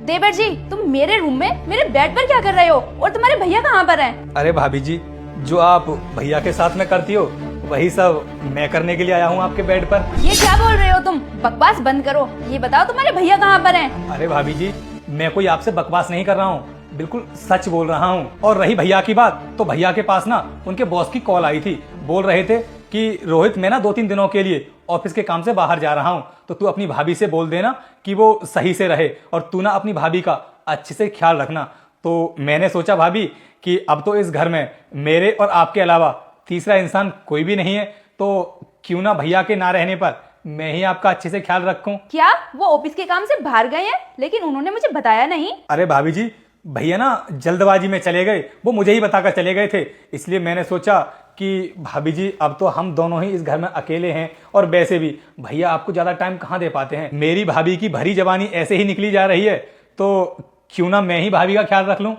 देवर जी, तुम मेरे रूम में मेरे बेड पर क्या कर रहे हो? और तुम्हारे भैया कहाँ पर हैं? अरे भाभी जी, जो आप भैया के साथ में करती हो वही सब मैं करने के लिए आया हूँ आपके बेड पर। ये क्या बोल रहे हो तुम? बकवास बंद करो। ये बताओ तुम्हारे भैया कहाँ पर हैं? अरे भाभी जी, मैं कोई आपसे बकवास नहीं कर रहा हूँ, बिल्कुल सच बोल रहा हूँ। और रही भैया की बात, तो भैया के पास ना उनके बॉस की कॉल आई थी। बोल रहे थे कि रोहित, मैं ना 2-3 दिनों के लिए ऑफिस के काम से बाहर जा रहा हूँ, तो तू अपनी भाभी से बोल देना कि वो सही से रहे और तू ना अपनी भाभी का अच्छे से ख्याल रखना। तो मैंने सोचा भाभी कि अब तो इस घर में मेरे और आपके अलावा तीसरा इंसान कोई भी नहीं है, तो क्यों ना भैया के ना रहने पर मैं ही आपका अच्छे से ख्याल रखूं। क्या वो ऑफिस के काम से बाहर गए हैं? लेकिन उन्होंने मुझे बताया नहीं। अरे भाभी जी, भैया ना जल्दबाजी में चले गए, वो मुझे ही बताकर चले गए थे। इसलिए मैंने सोचा कि भाभी जी, अब तो हम दोनों ही इस घर में अकेले हैं, और वैसे भी भैया आपको ज्यादा टाइम कहाँ दे पाते हैं। मेरी भाभी की भरी जवानी ऐसे ही निकली जा रही है, तो क्यों ना मैं ही भाभी का ख्याल रख लूं।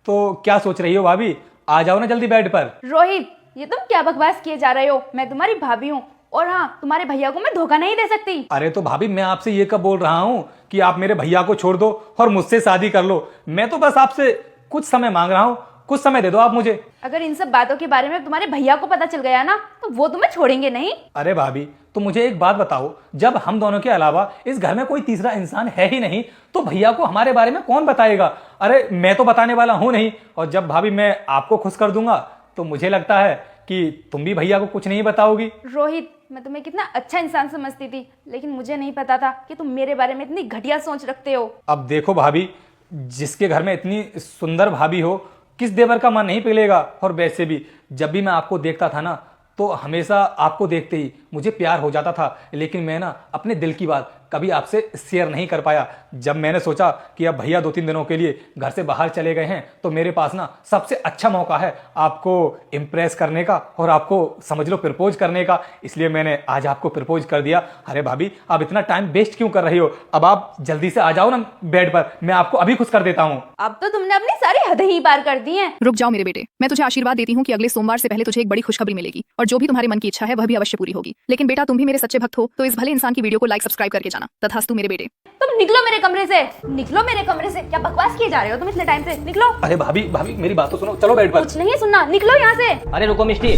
तो क्या सोच रही हो भाभी, आ जाओ ना जल्दी बेड पर। रोहित, ये तुम क्या बकवास किए जा रहे हो? मैं तुम्हारी भाभी हूँ, और हाँ, तुम्हारे भैया को मैं धोखा नहीं दे सकती। अरे तो भाभी, मैं आपसे ये कब बोल रहा हूँ कि आप मेरे भैया को छोड़ दो और मुझसे शादी कर लो। मैं तो बस आपसे कुछ समय मांग रहा हूँ, कुछ समय दे दो आप मुझे। अगर इन सब बातों के बारे में तुम्हारे भैया को पता चल गया ना, तो वो तुम्हें छोड़ेंगे नहीं। अरे भाभी, तो मुझे एक बात बताओ, जब हम दोनों के अलावा इस घर में कोई तीसरा इंसान है ही नहीं, तो भैया को हमारे बारे में कौन बताएगा? अरे मैं तो बताने वाला हूं नहीं। और जब भाभी मैं आपको खुश कर दूंगा, तो मुझे लगता है कि तुम भी भैया को कुछ नहीं बताओगी। रोहित, मैं तुम्हें कितना अच्छा इंसान समझती थी, लेकिन मुझे नहीं पता था कि तुम मेरे बारे में इतनी घटिया सोच रखते हो। अब देखो भाभी, जिसके घर में इतनी सुंदर भाभी हो, किस देवर का मन नहीं पिघलेगा। और वैसे भी जब भी मैं आपको देखता था ना, तो हमेशा आपको देखते ही मुझे प्यार हो जाता था। लेकिन मैं ना अपने दिल की बात कभी आपसे शेयर नहीं कर पाया। जब मैंने सोचा कि अब भैया 2-3 दिनों के लिए घर से बाहर चले गए हैं, तो मेरे पास ना सबसे अच्छा मौका है आपको इम्प्रेस करने का और आपको समझ लो प्रपोज करने का। इसलिए मैंने आज आपको प्रपोज कर दिया। अरे भाभी, आप इतना टाइम वेस्ट क्यों कर रही हो? अब आप जल्दी से आ जाओ ना बेड पर, मैं आपको अभी खुश कर देता हूँ। अब तो तुमने अपनी सारी हदें ही पार कर दी हैं। रुक जाओ मेरे बेटे, मैं तुझे आशीर्वाद देती हूँ कि अगले सोमवार से पहले तुझे एक बड़ी खुशखबरी मिलेगी, और जो भी तुम्हारे मन की इच्छा है वह भी अवश्य पूरी होगी। लेकिन बेटा, तुम भी मेरे सच्चे भक्त हो, तो इस भले इंसान की वीडियो को लाइक सब्सक्राइब करके जाना। तथास्तु मेरे बेटे। तुम निकलो मेरे कमरे से, निकलो मेरे कमरे से। क्या बकवास किए जा रहे हो तुम इतने टाइम से? निकलो। अरे भाभी, मेरी बात तो सुनो, चलो बेड पर। कुछ नहीं सुनना, निकलो यहाँ से। अरे रुको मिष्टी,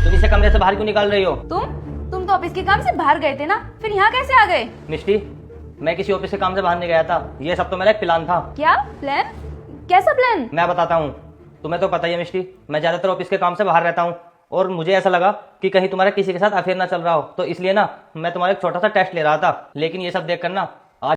तुम इसे कमरे से बाहर क्यों निकाल रही हो? तुम तो ऑफिस के काम से बाहर गए थे ना, फिर यहाँ कैसे आ गए? मिष्टी, मैं किसी ऑफिस के काम से बाहर नहीं गया था, ये सब तो मेरा एक प्लान था। क्या प्लान? कैसा प्लान? मैं बताता हूँ। तुम्हें तो पता ही है मिष्टी, मैं ज्यादातर ऑफिस के काम से बाहर रहता हूँ, और मुझे ऐसा लगा कि कहीं तुम्हारा किसी के साथ अफेयर ना चल रहा हो, तो इसलिए ना मैं तुम्हारा एक छोटा सा टेस्ट ले रहा था। लेकिन ये सब देख कर ना